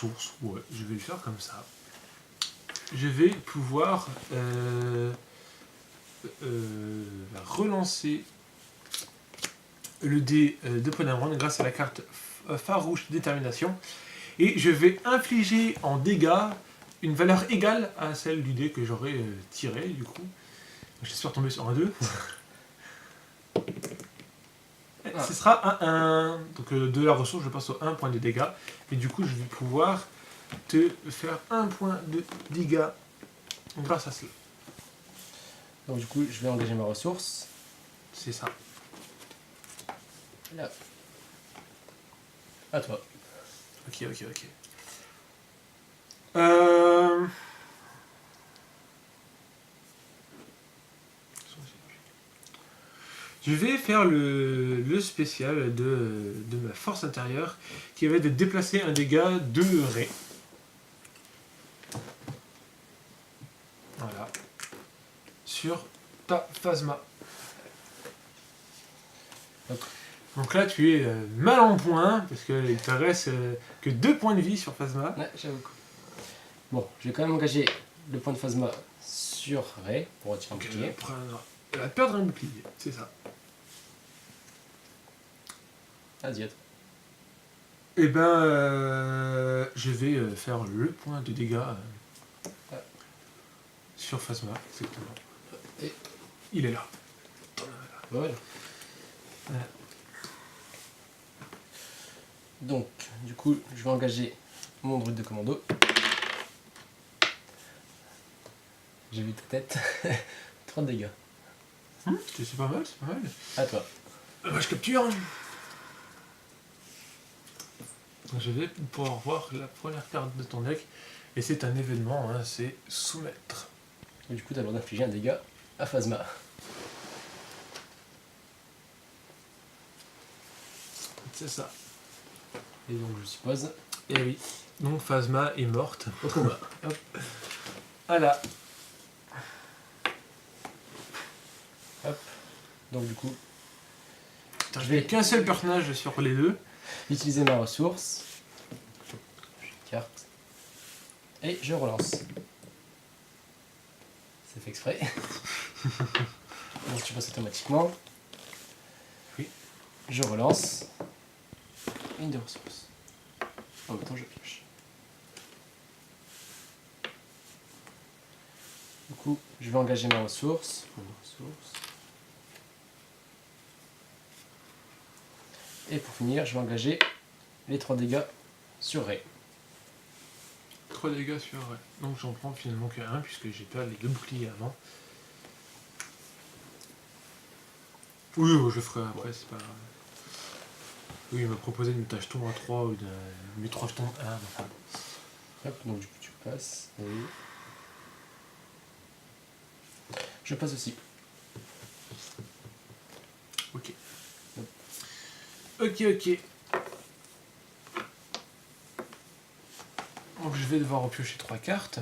source, ouais, je vais le faire comme ça. Je vais pouvoir relancer le dé de Podamron grâce à la carte farouche détermination. Et je vais infliger en dégâts une valeur égale à celle du dé que j'aurais tiré, du coup. J'espère tomber sur un 2. Ce sera un 1. Donc de la ressource, je passe au 1 point de dégâts. Et du coup, je vais pouvoir te faire 1 point de dégâts grâce à cela. Donc du coup, je vais engager ma ressource. C'est ça. Là. À toi. Ok. Je vais faire le spécial de ma force intérieure qui va être de déplacer un dégât de Ré. Voilà. Sur ta Phasma. Hop. Donc là, tu es mal en point, parce qu'il te reste que 2 points de vie sur Phasma. Ouais, j'avoue. Bon, je vais quand même engager le point de Phasma sur Ray pour retirer un bouclier. Elle va perdre un bouclier, c'est ça. Vas-y, à toi. Et ben, je vais faire le point de dégâts sur Phasma, exactement. Et il est là. voilà. Voilà. Donc, du coup, je vais engager mon druide de commando. J'ai vu ta tête. 3 dégâts. C'est pas mal, c'est pas mal. À toi. Bah, je capture. Je vais pouvoir voir la première carte de ton deck. Et c'est un événement, hein, c'est soumettre. Et du coup, tu as le droit d'infliger un dégât à Phasma. C'est ça. Et donc, je suppose. Et oui. Donc Phasma est morte au combat. Hop. Voilà. Hop. Donc, du coup, Je vais qu'un seul personnage sur les deux. utiliser ma ressource. Carte. Et je relance. C'est fait exprès. Donc tu passes automatiquement. Oui. Je relance. Une de ressources. En même temps, je pioche. Du coup, je vais engager ma ressource. Et pour finir, je vais engager les 3 dégâts sur Ray. 3 dégâts sur... Ouais. Donc j'en prends finalement que 1 puisque j'ai pas les 2 boucliers avant. Oui, je le ferai après, c'est pas... Oui, il m'a proposé de mettre un jeton à 3 ou de mettre 3 jetons à 1. Enfin. Hop, donc du coup tu passes. Et... je passe aussi. Ok. Hop. Ok. Donc je vais devoir repiocher 3 cartes.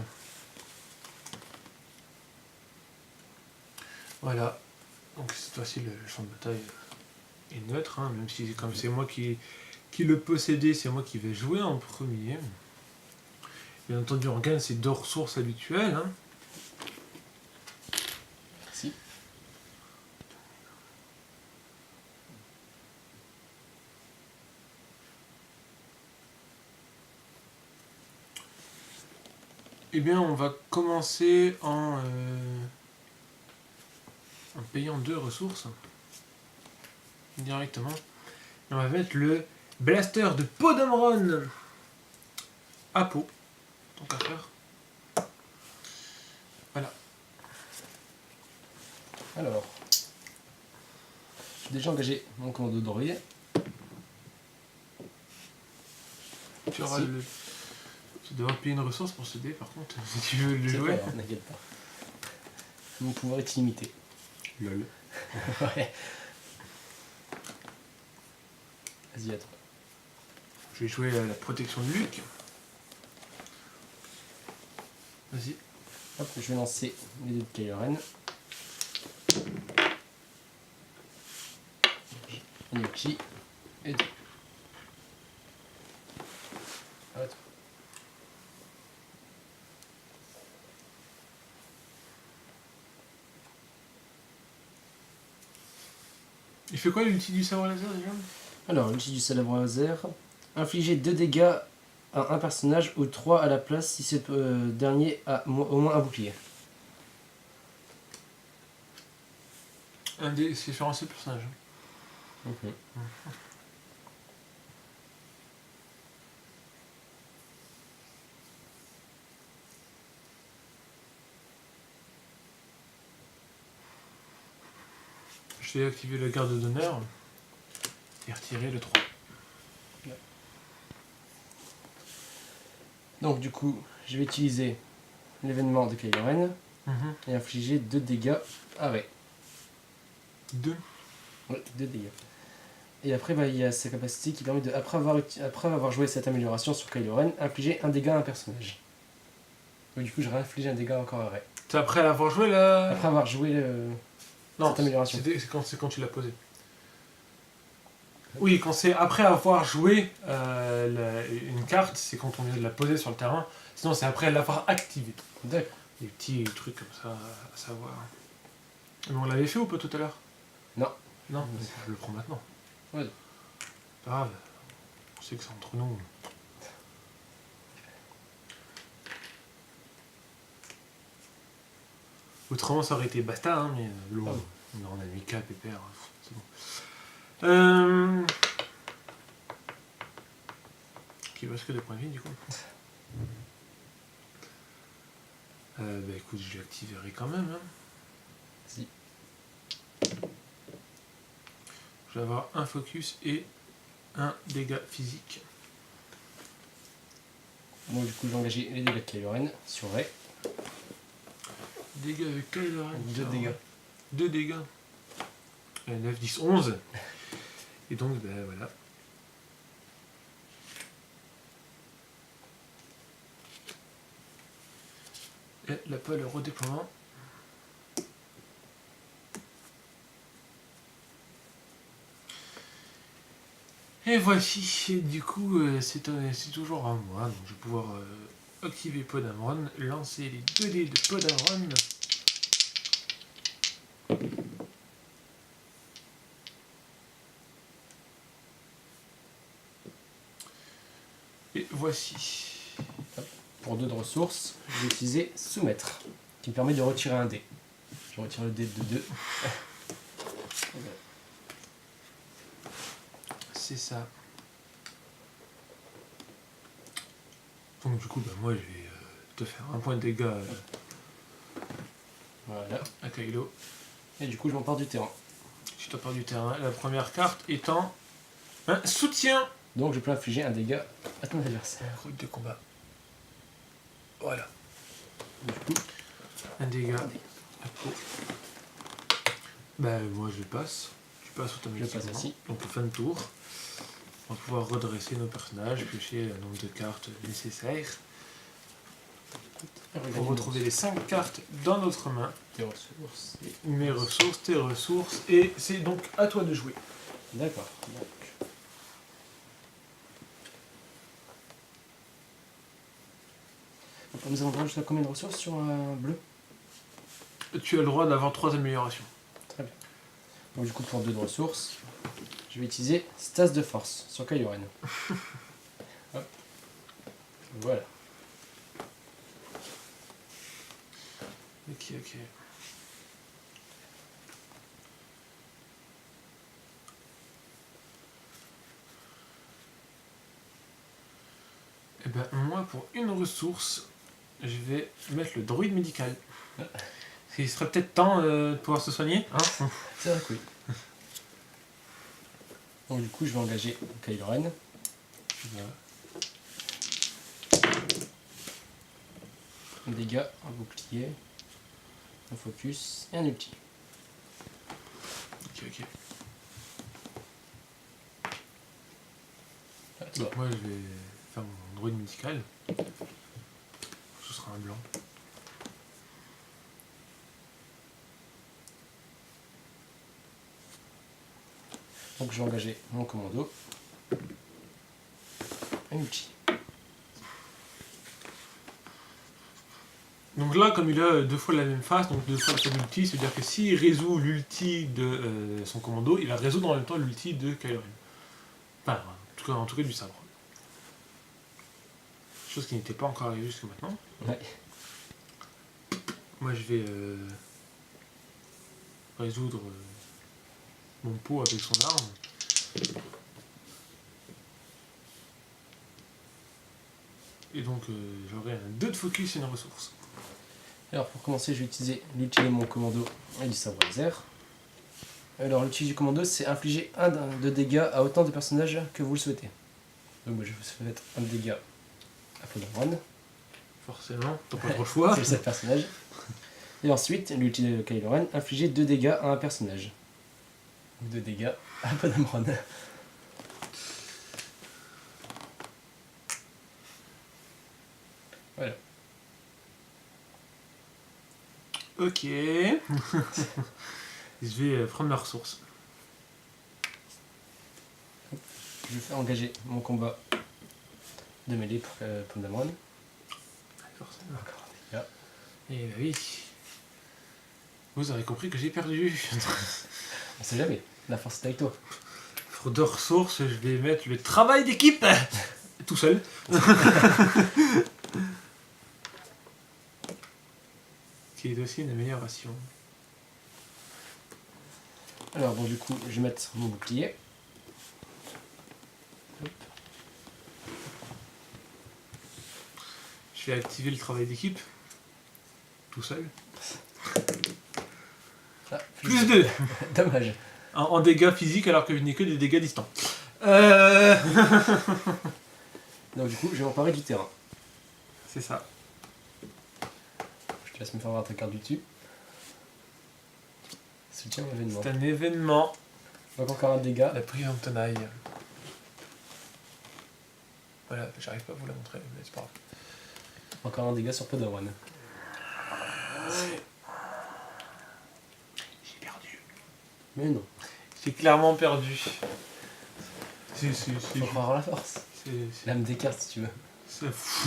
Voilà. Donc cette fois-ci le champ de bataille est neutre, hein, même si comme c'est moi qui le possédais, c'est moi qui vais jouer en premier. Bien entendu, on gagne ses 2 ressources habituelles. Hein. Merci. Eh bien, on va commencer en payant 2 ressources directement. Et on va mettre le blaster de Podamron à peau. Tant qu'à faire. Voilà. Alors, j'ai déjà engagé mon commando droïde. Tu auras Si. Tu devras payer une ressource pour ce dé par contre, si tu veux le C'est jouer. pas grave, n'inquiète pas. Mon pouvoir est illimité. Lol. Ouais. Vas-y, à toi. Je vais jouer la protection de Luc. Vas-y. Hop, je vais lancer les dés de Kylo Ren. Inoki et 2. À toi. Il fait quoi l'ulti du sabre laser déjà? Alors, l'outil du sabre laser. Infliger 2 dégâts à un personnage ou 3 à la place si ce dernier a au moins un bouclier. C'est sur un seul personnage. Ok. Je vais activer la garde d'honneur et retirer le 3. Donc du coup, je vais utiliser l'événement de Kylo Ren et infliger 2 dégâts à Rey. 2. Ouais, 2 dégâts. Et après, bah, il y a sa capacité qui permet de, après avoir joué cette amélioration sur Kylo Ren, infliger un dégât à un personnage. Donc du coup, je réinflige un dégât encore à Rey. C'est après avoir joué la... Après avoir joué cette amélioration. C'est quand tu l'as posé. Oui, quand c'est après avoir joué une carte, c'est quand on vient de la poser sur le terrain. Sinon, c'est après l'avoir activée. D'accord. Des petits trucs comme ça à savoir. Mais on l'avait fait ou pas tout à l'heure? Non. Non, je le prends maintenant. Ouais. Pas grave. On sait que c'est entre nous. Autrement, ça aurait été basta, hein, mais l'eau, on a mis K, pépère, c'est bon. Qui reste que des points de vie, du coup. Bah écoute, je l'activerai quand même. Hein. Si. Je vais avoir un focus et un dégât physique. Bon, du coup, j'ai engagé les dégâts de Kylo Ren sur Rey. Dégâts avec Kylo Ren. 2 dégâts. 2 dégâts. 9, 10, 11. Et donc, ben voilà. Et là, pas le redéploiement. Et voici, et du coup, c'est toujours à moi. Donc, je vais pouvoir activer Podamron, lancer les 2 dés de Podamron. Et voici. Pour 2 de ressources, je vais utiliser Soumettre, qui me permet de retirer un dé. Je retire le dé de 2. C'est ça. Donc du coup, bah, moi je vais te faire un point de dégâts Voilà. à Kylo. Et du coup, je m'empare du terrain. Tu t'en pars du terrain. La première carte étant un soutien. Donc, je peux infliger un dégât à ton adversaire. Route de combat. Voilà. Du coup, Un dégât. Bah moi je passe. Tu passes automatiquement. Je passe aussi. Donc fin de tour. On va pouvoir redresser nos personnages, piocher le nombre de cartes nécessaires. Pour retrouver les 5 cartes dans notre main. Tes ressources. Mes ressources, tes ressources. Et c'est donc à toi de jouer. D'accord. Donc, nous avons droit jusqu'à combien de ressources sur un bleu? Tu as le droit d'avoir 3 améliorations. Très bien. Donc, du coup, pour 2 de ressources, je vais utiliser Stase de force sur Kylo Ren. Hop. Voilà. Ok. Et ben moi pour une ressource, je vais mettre le druide médical. Il serait peut-être temps de pouvoir se soigner, hein. C'est vrai que oui. Donc du coup, je vais engager Kylo Ren. Voilà. Un dégât, un bouclier, un focus et un ulti. Ok. Ah, Donc moi je vais faire mon druide médical. Ce sera un blanc. Donc je vais engager mon commando. Un ulti. Donc là, comme il a deux fois la même phase, donc deux fois son ulti, c'est-à-dire que s'il résout l'ulti de son commando, il va résoudre en même temps l'ulti de Kylo Ren. Enfin, en tout cas du sabre. Chose qui n'était pas encore arrivée jusqu'à maintenant. Ouais. Moi, je vais résoudre mon pot avec son arme. Et donc, j'aurai un 2 de focus et une ressource. Alors pour commencer, je vais utiliser l'ulti de mon commando et du sabre laser. Alors l'ulti du commando, c'est infliger 1 de dégâts à autant de personnages que vous le souhaitez. Donc moi, je vous souhaite 1 de dégâts à Podameron. Forcément, t'as pas trop le choix. C'est le seul personnage. Et ensuite, l'ulti de Kylo Ren, infliger 2 dégâts à un personnage. 2 dégâts à Podameron. Voilà. Ok. Je vais prendre la ressource. Je vais faire engager mon combat de mêlée pour Podameron. Forcément. Encore un dégât. Et bah oui. Vous aurez compris que j'ai perdu. On sait jamais, la force est avec toi. Pour 2 ressources, je vais mettre le travail d'équipe tout seul. Qui est aussi une amélioration. Alors bon, du coup, je vais mettre mon bouclier. Hop. Je vais activer le travail d'équipe. Tout seul. Ah, Plus 2 Dommage. en dégâts physiques alors que je n'ai que des dégâts distants. Donc du coup, je vais m'emparer du terrain. C'est ça. Je te laisse me faire voir ta carte du dessus. Soutien au événement. C'est un événement. Donc encore un dégât. La prise en tenaille. Voilà, j'arrive pas à vous la montrer, mais c'est pas grave. Encore un dégât sur Podameron. J'ai perdu. Mais non, J'ai clairement perdu. C'est faut croire en la force. L'âme des cartes si tu veux. c'est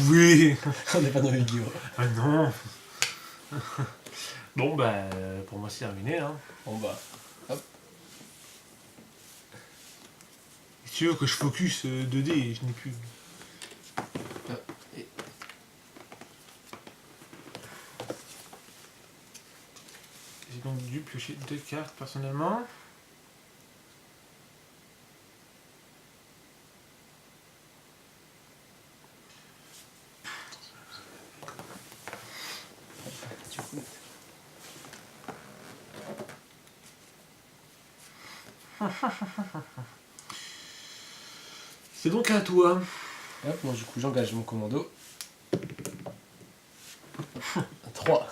oui. On n'est pas dans Yu-Gi-Oh! Ah non. Bon bah pour moi c'est terminé hein. Bon bah, Si tu veux que je focus 2D, je n'ai plus. et- J'ai donc dû piocher 2 cartes personnellement. du coup, C'est donc à toi. hop, moi du coup j'engage mon commando. 3.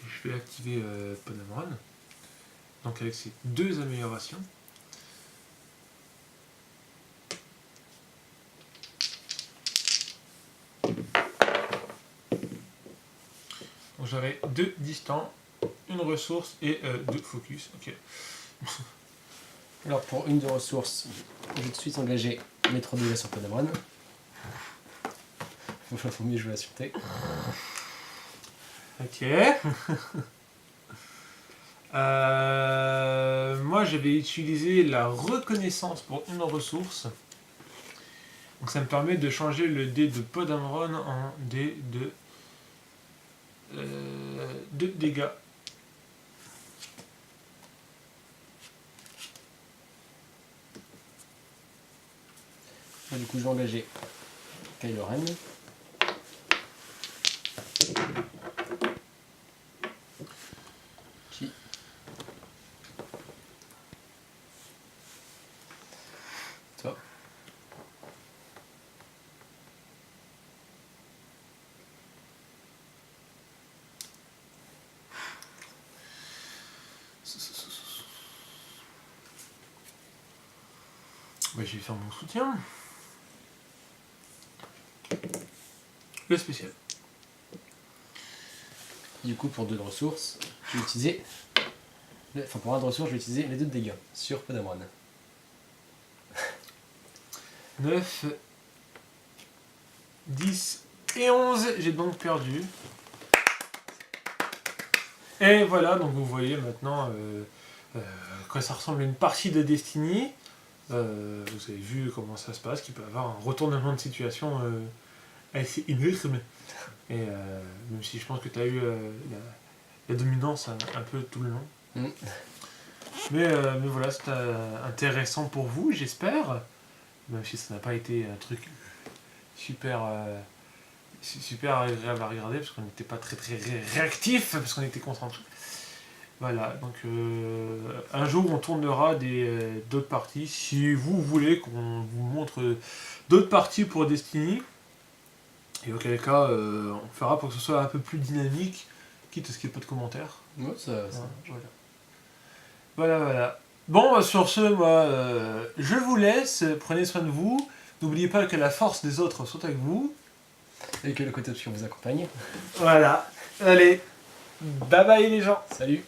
Je vais activer Podameron. Donc avec ces 2 améliorations. Donc j'aurai 2 distants, une ressource et 2 focus. Ok. Alors pour une de ressources, je vais tout de suite engager mes 3 dégâts sur Podameron. Faut mieux jouer à sûreté. Ok. Moi, je vais utiliser la reconnaissance pour une ressource. Donc, ça me permet de changer le dé de Podameron en dé de dégâts. Et du coup, je vais engager Kylo Ren. Qui toi. Ouais, je vais faire mon soutien. Le spécial. Du coup, pour 2 de ressources, je vais utiliser. Enfin, pour 1 de ressources, je vais utiliser les 2 de dégâts sur Podameron. 9, 10 et 11. J'ai donc perdu. Et voilà, donc vous voyez maintenant quoi ça ressemble à une partie de Destiny. Vous avez vu comment ça se passe, qu'il peut y avoir un retournement de situation assez énorme. Et même si je pense que tu as eu la dominance un peu tout le long. Mm. Mais voilà, c'était intéressant pour vous, j'espère. Même si ça n'a pas été un truc super agréable à regarder, parce qu'on n'était pas très réactif, parce qu'on était concentré. Voilà, donc un jour on tournera d'autres parties, si vous voulez qu'on vous montre d'autres parties pour Destiny, et auquel cas on fera pour que ce soit un peu plus dynamique, quitte à ce qu'il n'y ait pas de commentaires. Ouais, ça. Voilà. Bon, sur ce, moi, je vous laisse, prenez soin de vous, n'oubliez pas que la force des autres soit avec vous. Et que le côté obscur vous accompagne. Voilà, allez, bye bye les gens. Salut.